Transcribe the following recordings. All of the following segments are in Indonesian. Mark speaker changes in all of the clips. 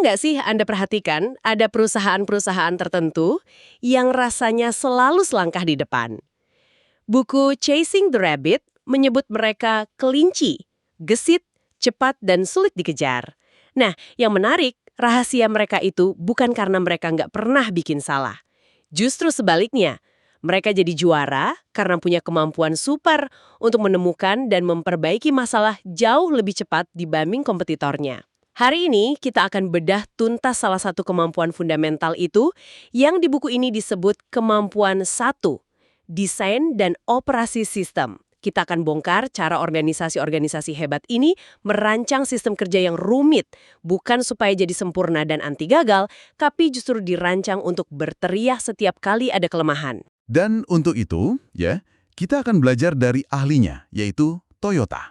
Speaker 1: nggak sih Anda perhatikan ada perusahaan-perusahaan tertentu yang rasanya selalu selangkah di depan? Buku Chasing the Rabbit menyebut mereka kelinci, gesit, cepat, dan sulit dikejar. Nah, yang menarik, rahasia mereka itu bukan karena mereka nggak pernah bikin salah. Justru sebaliknya, mereka jadi juara karena punya kemampuan super untuk menemukan dan memperbaiki masalah jauh lebih cepat dibanding kompetitornya. Hari ini kita akan bedah tuntas salah satu kemampuan fundamental itu yang di buku ini disebut kemampuan satu, desain dan operasi sistem. Kita akan bongkar cara organisasi-organisasi hebat ini merancang sistem kerja yang rumit, bukan supaya jadi sempurna dan anti gagal, tapi justru dirancang untuk berteriak setiap kali ada kelemahan.
Speaker 2: Dan untuk itu, ya, kita akan belajar dari ahlinya, yaitu Toyota.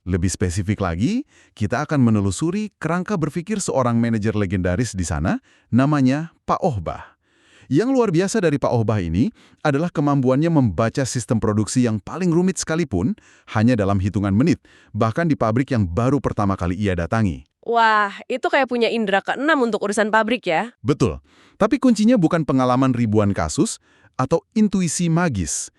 Speaker 2: Lebih spesifik lagi, kita akan menelusuri kerangka berpikir seorang manajer legendaris di sana, namanya Pak Ohbah. Yang luar biasa dari Pak Ohbah ini adalah kemampuannya membaca sistem produksi yang paling rumit sekalipun hanya dalam hitungan menit, bahkan di pabrik yang baru pertama kali ia datangi.
Speaker 1: Wah, itu kayak punya indera keenam untuk urusan pabrik ya?
Speaker 2: Betul, tapi kuncinya bukan pengalaman ribuan kasus atau intuisi magis.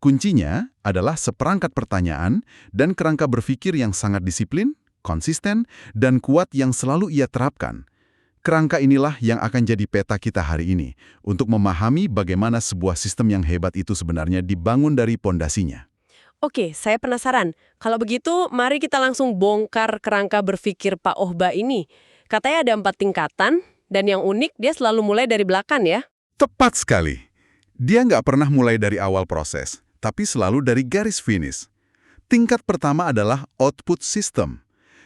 Speaker 2: Kuncinya adalah seperangkat pertanyaan dan kerangka berpikir yang sangat disiplin, konsisten, dan kuat yang selalu ia terapkan. Kerangka inilah yang akan jadi peta kita hari ini untuk memahami bagaimana sebuah sistem yang hebat itu sebenarnya dibangun dari pondasinya.
Speaker 1: Oke, saya penasaran. Kalau begitu, mari kita langsung bongkar kerangka berpikir Pak Ohbah ini. Katanya ada 4 tingkatan, dan yang unik dia selalu mulai dari belakang ya?
Speaker 2: Tepat sekali. Dia nggak pernah mulai dari awal proses, tapi selalu dari garis finish. Tingkat pertama adalah output system.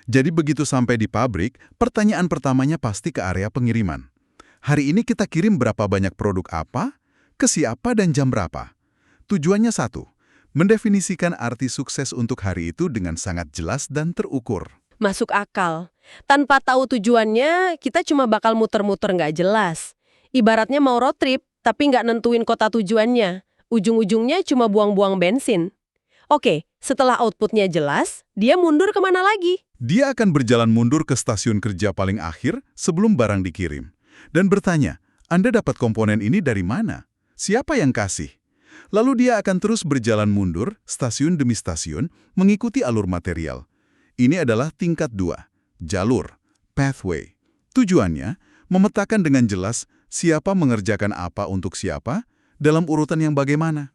Speaker 2: Jadi begitu sampai di pabrik, pertanyaan pertamanya pasti ke area pengiriman. Hari ini kita kirim berapa banyak produk apa, ke siapa dan jam berapa. Tujuannya satu, mendefinisikan arti sukses untuk hari itu dengan sangat jelas dan terukur.
Speaker 1: Masuk akal. Tanpa tahu tujuannya, kita cuma bakal muter-muter nggak jelas. Ibaratnya mau road trip, tapi nggak nentuin kota tujuannya. Ujung-ujungnya cuma buang-buang bensin. Oke, setelah outputnya jelas, dia mundur kemana lagi?
Speaker 2: Dia akan berjalan mundur ke stasiun kerja paling akhir sebelum barang dikirim. Dan bertanya, Anda dapat komponen ini dari mana? Siapa yang kasih? Lalu dia akan terus berjalan mundur, stasiun demi stasiun, mengikuti alur material. Ini adalah tingkat 2, jalur, pathway. Tujuannya, memetakan dengan jelas siapa mengerjakan apa untuk siapa, dalam urutan yang bagaimana.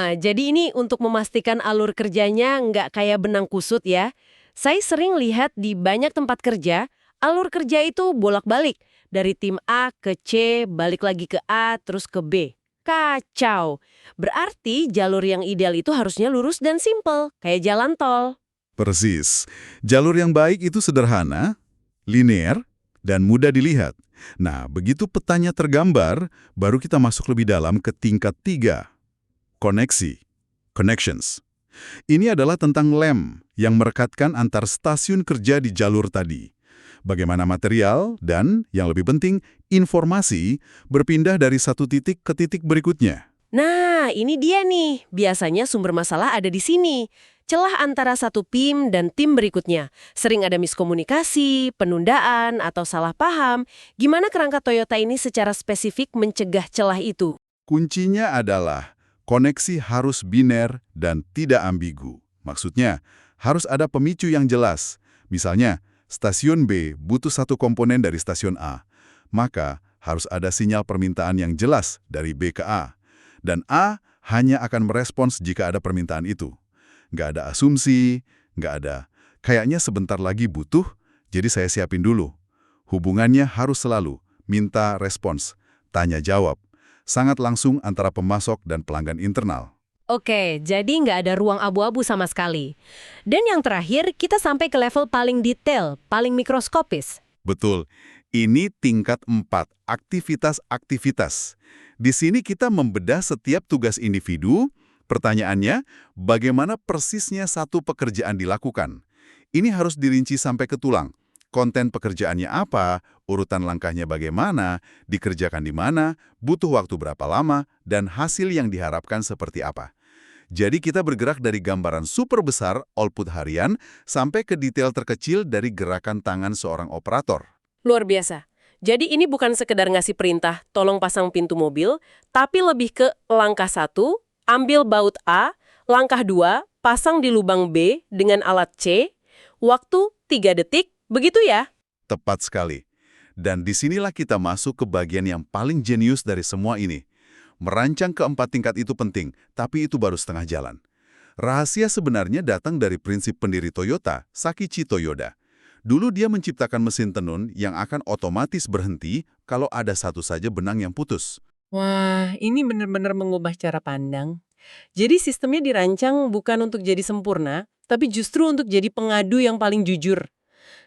Speaker 1: Jadi ini untuk memastikan alur kerjanya nggak kayak benang kusut ya. Saya sering lihat di banyak tempat kerja, alur kerja itu bolak-balik. Dari tim A ke C, balik lagi ke A, terus ke B. Kacau. Berarti jalur yang ideal itu harusnya lurus dan simpel, kayak jalan tol.
Speaker 2: Persis. Jalur yang baik itu sederhana, linear, dan mudah dilihat. Nah, begitu petanya tergambar, baru kita masuk lebih dalam ke tingkat 3. Koneksi, connections. Ini adalah tentang lem yang merekatkan antar stasiun kerja di jalur tadi. Bagaimana material dan, yang lebih penting, informasi berpindah dari satu titik ke titik berikutnya.
Speaker 1: Nah, ini dia nih. Biasanya sumber masalah ada di sini. Celah antara satu PIM dan tim berikutnya. Sering ada miskomunikasi, penundaan, atau salah paham. Gimana kerangka Toyota ini secara spesifik mencegah celah itu?
Speaker 2: Kuncinya adalah koneksi harus biner dan tidak ambigu. Maksudnya, harus ada pemicu yang jelas. Misalnya, stasiun B butuh satu komponen dari stasiun A. Maka, harus ada sinyal permintaan yang jelas dari B ke A. Dan A hanya akan merespons jika ada permintaan itu. Nggak ada asumsi, nggak ada, kayaknya sebentar lagi butuh, jadi saya siapin dulu. Hubungannya harus selalu minta respons, tanya jawab. Sangat langsung antara pemasok dan pelanggan internal.
Speaker 1: Oke, jadi nggak ada ruang abu-abu sama sekali. Dan yang terakhir, kita sampai ke level paling detail, paling mikroskopis.
Speaker 2: Betul. Ini tingkat 4, aktivitas-aktivitas. Di sini kita membedah setiap tugas individu. Pertanyaannya, bagaimana persisnya satu pekerjaan dilakukan? Ini harus dirinci sampai ke tulang. Konten pekerjaannya apa, urutan langkahnya bagaimana, dikerjakan di mana, butuh waktu berapa lama, dan hasil yang diharapkan seperti apa. Jadi kita bergerak dari gambaran super besar, output harian, sampai ke detail terkecil dari gerakan tangan seorang operator.
Speaker 1: Luar biasa. Jadi ini bukan sekedar ngasih perintah, tolong pasang pintu mobil, tapi lebih ke langkah 1, ambil baut A, langkah 2, pasang di lubang B dengan alat C, waktu 3 detik, begitu ya?
Speaker 2: Tepat sekali. Dan disinilah kita masuk ke bagian yang paling jenius dari semua ini. Merancang keempat tingkat itu penting, tapi itu baru setengah jalan. Rahasia sebenarnya datang dari prinsip pendiri Toyota, Sakichi Toyoda. Dulu dia menciptakan mesin tenun yang akan otomatis berhenti kalau ada satu saja benang yang putus.
Speaker 1: Wah, ini benar-benar mengubah cara pandang. Jadi sistemnya dirancang bukan untuk jadi sempurna, tapi justru untuk jadi pengadu yang paling jujur.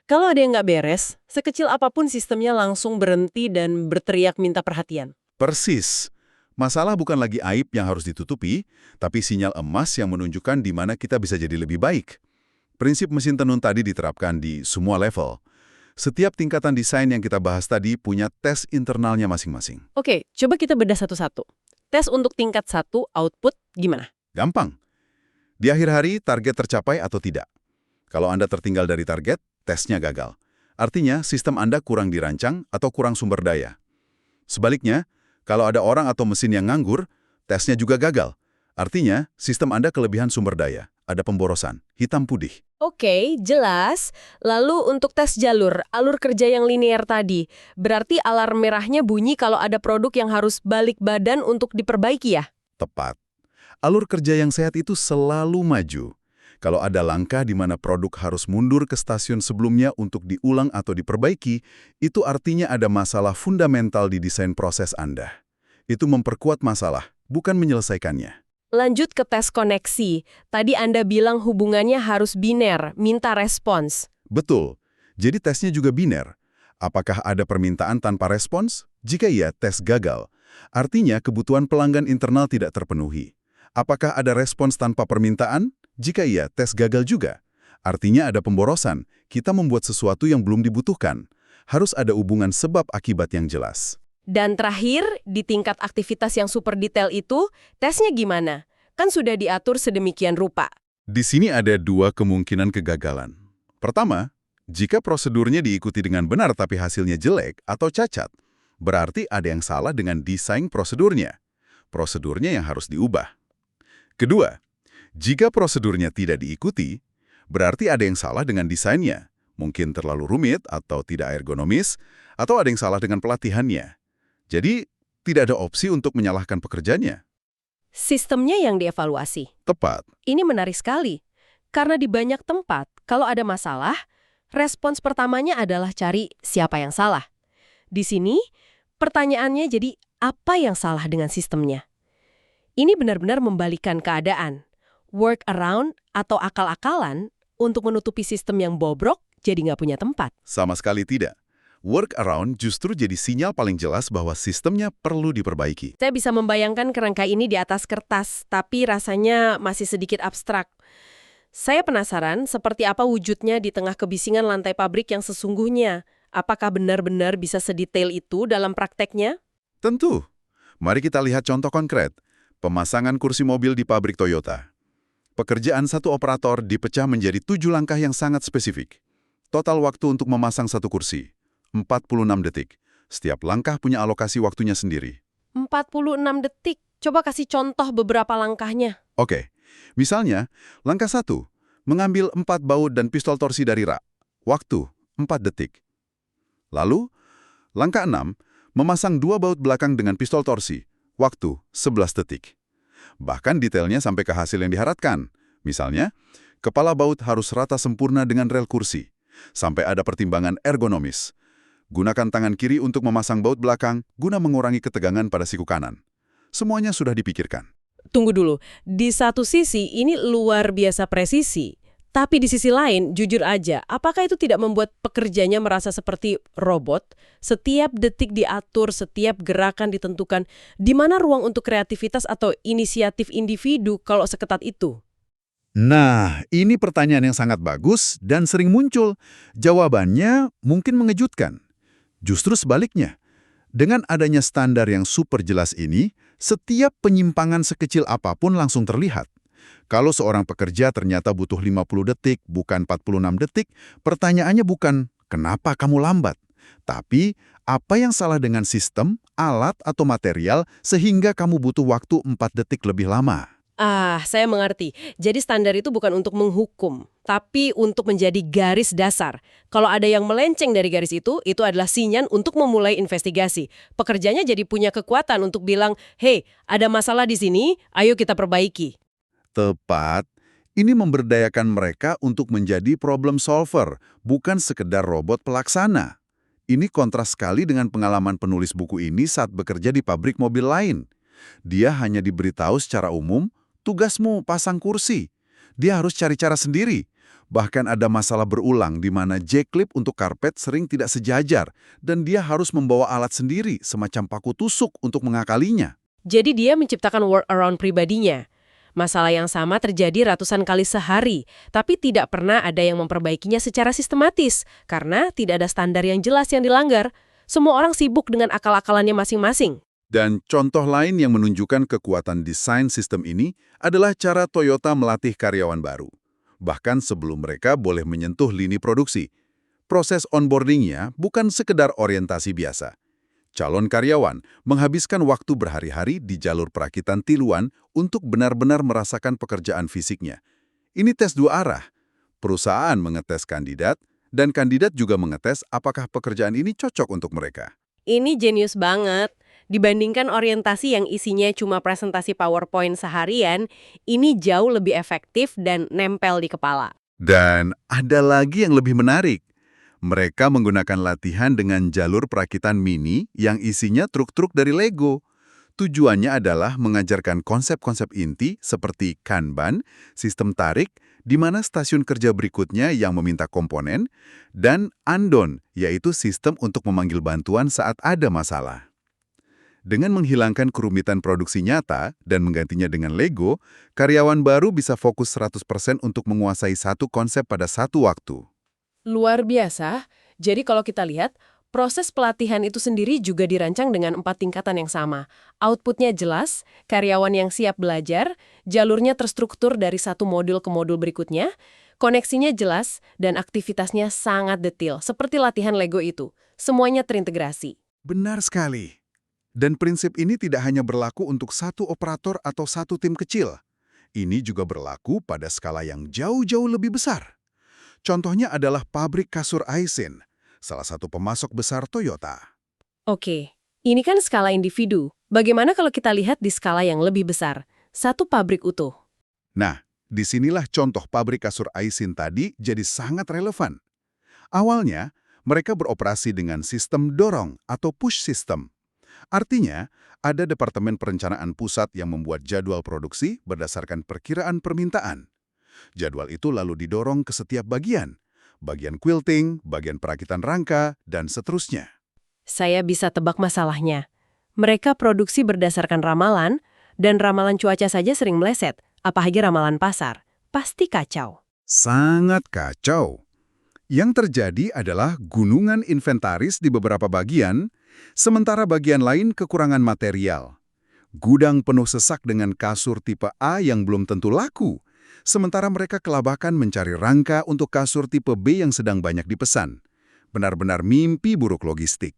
Speaker 1: Kalau ada yang nggak beres, sekecil apapun sistemnya langsung berhenti dan berteriak minta perhatian.
Speaker 2: Persis. Masalah bukan lagi aib yang harus ditutupi, tapi sinyal emas yang menunjukkan di mana kita bisa jadi lebih baik. Prinsip mesin tenun tadi diterapkan di semua level. Setiap tingkatan desain yang kita bahas tadi punya tes internalnya masing-masing.
Speaker 1: Oke, coba kita bedah satu-satu. Tes untuk tingkat 1, output, gimana?
Speaker 2: Gampang. Di akhir hari, target tercapai atau tidak. Kalau Anda tertinggal dari target, tesnya gagal. Artinya, sistem Anda kurang dirancang atau kurang sumber daya. Sebaliknya, kalau ada orang atau mesin yang nganggur, tesnya juga gagal. Artinya, sistem Anda kelebihan sumber daya. Ada pemborosan, hitam putih.
Speaker 1: Oke, jelas. Lalu untuk tes jalur, alur kerja yang linear tadi, berarti alarm merahnya bunyi kalau ada produk yang harus balik badan untuk diperbaiki ya?
Speaker 2: Tepat. Alur kerja yang sehat itu selalu maju. Kalau ada langkah di mana produk harus mundur ke stasiun sebelumnya untuk diulang atau diperbaiki, itu artinya ada masalah fundamental di desain proses Anda. Itu memperkuat masalah, bukan menyelesaikannya.
Speaker 1: Lanjut ke tes koneksi. Tadi Anda bilang hubungannya harus biner, minta respons.
Speaker 2: Betul. Jadi tesnya juga biner. Apakah ada permintaan tanpa respons? Jika iya, tes gagal. Artinya kebutuhan pelanggan internal tidak terpenuhi. Apakah ada respons tanpa permintaan? Jika iya, tes gagal juga. Artinya ada pemborosan. Kita membuat sesuatu yang belum dibutuhkan. Harus ada hubungan sebab akibat yang jelas.
Speaker 1: Dan terakhir, di tingkat aktivitas yang super detail itu, tesnya gimana? Kan sudah diatur sedemikian rupa.
Speaker 2: Di sini ada dua kemungkinan kegagalan. Pertama, jika prosedurnya diikuti dengan benar tapi hasilnya jelek atau cacat, berarti ada yang salah dengan desain prosedurnya. Prosedurnya yang harus diubah. Kedua, jika prosedurnya tidak diikuti, berarti ada yang salah dengan desainnya. Mungkin terlalu rumit atau tidak ergonomis, atau ada yang salah dengan pelatihannya. Jadi, tidak ada opsi untuk menyalahkan pekerjanya.
Speaker 1: Sistemnya yang dievaluasi.
Speaker 2: Tepat.
Speaker 1: Ini menarik sekali. Karena di banyak tempat, kalau ada masalah, respons pertamanya adalah cari siapa yang salah. Di sini, pertanyaannya jadi apa yang salah dengan sistemnya? Ini benar-benar membalikan keadaan. Work around atau akal-akalan untuk menutupi sistem yang bobrok jadi nggak punya tempat.
Speaker 2: Sama sekali tidak. Workaround justru jadi sinyal paling jelas bahwa sistemnya perlu diperbaiki.
Speaker 1: Saya bisa membayangkan kerangka ini di atas kertas, tapi rasanya masih sedikit abstrak. Saya penasaran seperti apa wujudnya di tengah kebisingan lantai pabrik yang sesungguhnya. Apakah benar-benar bisa sedetail itu dalam prakteknya?
Speaker 2: Tentu. Mari kita lihat contoh konkret. Pemasangan kursi mobil di pabrik Toyota. Pekerjaan satu operator dipecah menjadi 7 langkah yang sangat spesifik. Total waktu untuk memasang satu kursi, 46 detik. Setiap langkah punya alokasi waktunya sendiri.
Speaker 1: 46 detik. Coba kasih contoh beberapa langkahnya.
Speaker 2: Oke, misalnya, langkah 1, mengambil 4 baut dan pistol torsi dari rak. Waktu, 4 detik. Lalu, langkah 6, memasang 2 baut belakang dengan pistol torsi. Waktu, 11 detik. Bahkan detailnya sampai ke hasil yang diharapkan. Misalnya, kepala baut harus rata sempurna dengan rel kursi. Sampai ada pertimbangan ergonomis. Gunakan tangan kiri untuk memasang baut belakang guna mengurangi ketegangan pada siku kanan. Semuanya sudah dipikirkan.
Speaker 1: Tunggu dulu, di satu sisi ini luar biasa presisi. Tapi di sisi lain, jujur aja, apakah itu tidak membuat pekerjanya merasa seperti robot? Setiap detik diatur, setiap gerakan ditentukan. Di mana ruang untuk kreativitas atau inisiatif individu kalau seketat itu?
Speaker 2: Nah, ini pertanyaan yang sangat bagus dan sering muncul. Jawabannya mungkin mengejutkan. Justru sebaliknya. Dengan adanya standar yang super jelas ini, setiap penyimpangan sekecil apapun langsung terlihat. Kalau seorang pekerja ternyata butuh 50 detik, bukan 46 detik, pertanyaannya bukan, kenapa kamu lambat? Tapi, apa yang salah dengan sistem, alat, atau material sehingga kamu butuh waktu 4 detik lebih lama?
Speaker 1: Saya mengerti. Jadi standar itu bukan untuk menghukum, tapi untuk menjadi garis dasar. Kalau ada yang melenceng dari garis itu adalah sinyal untuk memulai investigasi. Pekerjanya jadi punya kekuatan untuk bilang, "Hey, ada masalah di sini, ayo kita perbaiki."
Speaker 2: Tepat. Ini memberdayakan mereka untuk menjadi problem solver, bukan sekedar robot pelaksana. Ini kontras sekali dengan pengalaman penulis buku ini saat bekerja di pabrik mobil lain. Dia hanya diberitahu secara umum, tugasmu pasang kursi. Dia harus cari cara sendiri. Bahkan ada masalah berulang di mana J-clip untuk karpet sering tidak sejajar dan dia harus membawa alat sendiri, semacam paku tusuk untuk mengakalinya.
Speaker 1: Jadi dia menciptakan workaround pribadinya. Masalah yang sama terjadi ratusan kali sehari, tapi tidak pernah ada yang memperbaikinya secara sistematis, karena tidak ada standar yang jelas yang dilanggar. Semua orang sibuk dengan akal-akalannya masing-masing.
Speaker 2: Dan contoh lain yang menunjukkan kekuatan desain sistem ini adalah cara Toyota melatih karyawan baru. Bahkan sebelum mereka boleh menyentuh lini produksi. Proses onboardingnya bukan sekedar orientasi biasa. Calon karyawan menghabiskan waktu berhari-hari di jalur perakitan tiluan untuk benar-benar merasakan pekerjaan fisiknya. Ini tes dua arah. Perusahaan mengetes kandidat, dan kandidat juga mengetes apakah pekerjaan ini cocok untuk mereka.
Speaker 1: Ini jenius banget. Dibandingkan orientasi yang isinya cuma presentasi PowerPoint seharian, ini jauh lebih efektif dan nempel di kepala.
Speaker 2: Dan ada lagi yang lebih menarik. Mereka menggunakan latihan dengan jalur perakitan mini yang isinya truk-truk dari Lego. Tujuannya adalah mengajarkan konsep-konsep inti seperti Kanban, sistem tarik, di mana stasiun kerja berikutnya yang meminta komponen, dan Andon, yaitu sistem untuk memanggil bantuan saat ada masalah. Dengan menghilangkan kerumitan produksi nyata dan menggantinya dengan Lego, karyawan baru bisa fokus 100% untuk menguasai satu konsep pada satu waktu.
Speaker 1: Luar biasa. Jadi kalau kita lihat, proses pelatihan itu sendiri juga dirancang dengan 4 tingkatan yang sama. Outputnya jelas, karyawan yang siap belajar, jalurnya terstruktur dari satu modul ke modul berikutnya, koneksinya jelas, dan aktivitasnya sangat detail, seperti latihan Lego itu. Semuanya terintegrasi.
Speaker 2: Benar sekali. Dan prinsip ini tidak hanya berlaku untuk satu operator atau satu tim kecil. Ini juga berlaku pada skala yang jauh-jauh lebih besar. Contohnya adalah pabrik kasur Aisin, salah satu pemasok besar Toyota.
Speaker 1: Oke, ini kan skala individu. Bagaimana kalau kita lihat di skala yang lebih besar? Satu pabrik utuh.
Speaker 2: Nah, disinilah contoh pabrik kasur Aisin tadi jadi sangat relevan. Awalnya, mereka beroperasi dengan sistem dorong atau push system. Artinya, ada departemen perencanaan pusat yang membuat jadwal produksi berdasarkan perkiraan permintaan. Jadwal itu lalu didorong ke setiap bagian quilting, bagian perakitan rangka, dan seterusnya.
Speaker 1: Saya bisa tebak masalahnya. Mereka produksi berdasarkan ramalan, dan ramalan cuaca saja sering meleset, apalagi ramalan pasar. Pasti kacau.
Speaker 2: Sangat kacau. Yang terjadi adalah gunungan inventaris di beberapa bagian, sementara bagian lain kekurangan material. Gudang penuh sesak dengan kasur tipe A yang belum tentu laku, sementara mereka kelabakan mencari rangka untuk kasur tipe B yang sedang banyak dipesan. Benar-benar mimpi buruk logistik.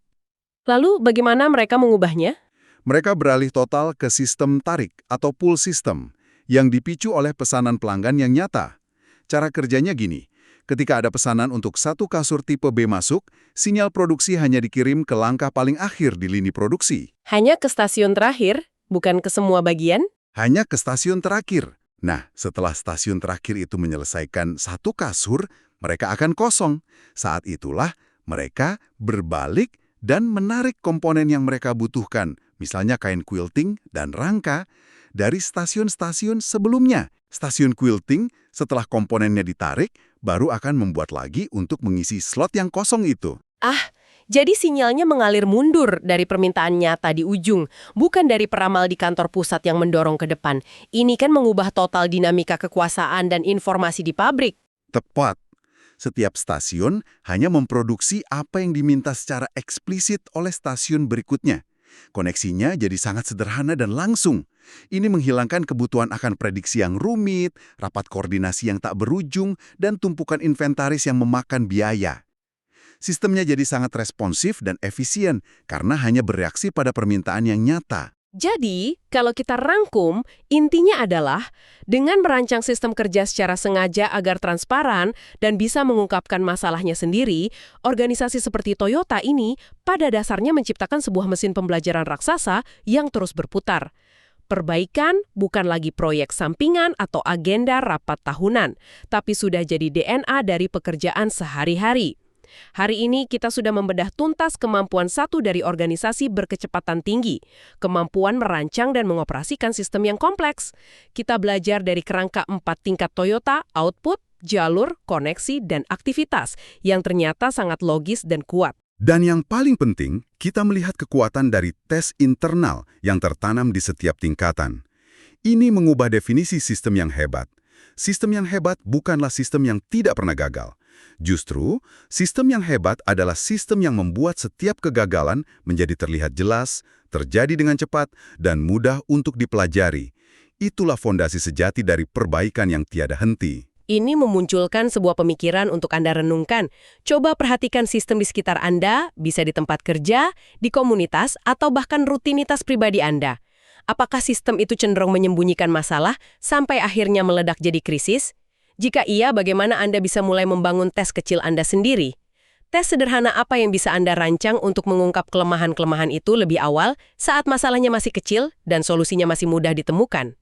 Speaker 1: Lalu bagaimana mereka mengubahnya?
Speaker 2: Mereka beralih total ke sistem tarik atau pull system yang dipicu oleh pesanan pelanggan yang nyata. Cara kerjanya gini, ketika ada pesanan untuk satu kasur tipe B masuk, sinyal produksi hanya dikirim ke langkah paling akhir di lini produksi.
Speaker 1: Hanya ke stasiun terakhir, bukan ke semua bagian?
Speaker 2: Hanya ke stasiun terakhir. Nah, setelah stasiun terakhir itu menyelesaikan satu kasur, mereka akan kosong. Saat itulah mereka berbalik dan menarik komponen yang mereka butuhkan, misalnya kain quilting dan rangka, dari stasiun-stasiun sebelumnya. Stasiun quilting, setelah komponennya ditarik, baru akan membuat lagi untuk mengisi slot yang kosong itu.
Speaker 1: Jadi sinyalnya mengalir mundur dari permintaan nyata di ujung, bukan dari peramal di kantor pusat yang mendorong ke depan. Ini kan mengubah total dinamika kekuasaan dan informasi di pabrik.
Speaker 2: Tepat. Setiap stasiun hanya memproduksi apa yang diminta secara eksplisit oleh stasiun berikutnya. Koneksinya jadi sangat sederhana dan langsung. Ini menghilangkan kebutuhan akan prediksi yang rumit, rapat koordinasi yang tak berujung, dan tumpukan inventaris yang memakan biaya. Sistemnya jadi sangat responsif dan efisien karena hanya bereaksi pada permintaan yang nyata.
Speaker 1: Jadi, kalau kita rangkum, intinya adalah dengan merancang sistem kerja secara sengaja agar transparan dan bisa mengungkapkan masalahnya sendiri, organisasi seperti Toyota ini pada dasarnya menciptakan sebuah mesin pembelajaran raksasa yang terus berputar. Perbaikan bukan lagi proyek sampingan atau agenda rapat tahunan, tapi sudah jadi DNA dari pekerjaan sehari-hari. Hari ini kita sudah membedah tuntas kemampuan satu dari organisasi berkecepatan tinggi, kemampuan merancang dan mengoperasikan sistem yang kompleks. Kita belajar dari kerangka 4 tingkat Toyota, output, jalur, koneksi, dan aktivitas, yang ternyata sangat logis dan kuat.
Speaker 2: Dan yang paling penting, kita melihat kekuatan dari tes internal yang tertanam di setiap tingkatan. Ini mengubah definisi sistem yang hebat. Sistem yang hebat bukanlah sistem yang tidak pernah gagal. Justru, sistem yang hebat adalah sistem yang membuat setiap kegagalan menjadi terlihat jelas, terjadi dengan cepat, dan mudah untuk dipelajari. Itulah fondasi sejati dari perbaikan yang tiada henti.
Speaker 1: Ini memunculkan sebuah pemikiran untuk Anda renungkan. Coba perhatikan sistem di sekitar Anda, bisa di tempat kerja, di komunitas, atau bahkan rutinitas pribadi Anda. Apakah sistem itu cenderung menyembunyikan masalah sampai akhirnya meledak jadi krisis? Jika iya, bagaimana Anda bisa mulai membangun tes kecil Anda sendiri? Tes sederhana apa yang bisa Anda rancang untuk mengungkap kelemahan-kelemahan itu lebih awal saat masalahnya masih kecil dan solusinya masih mudah ditemukan?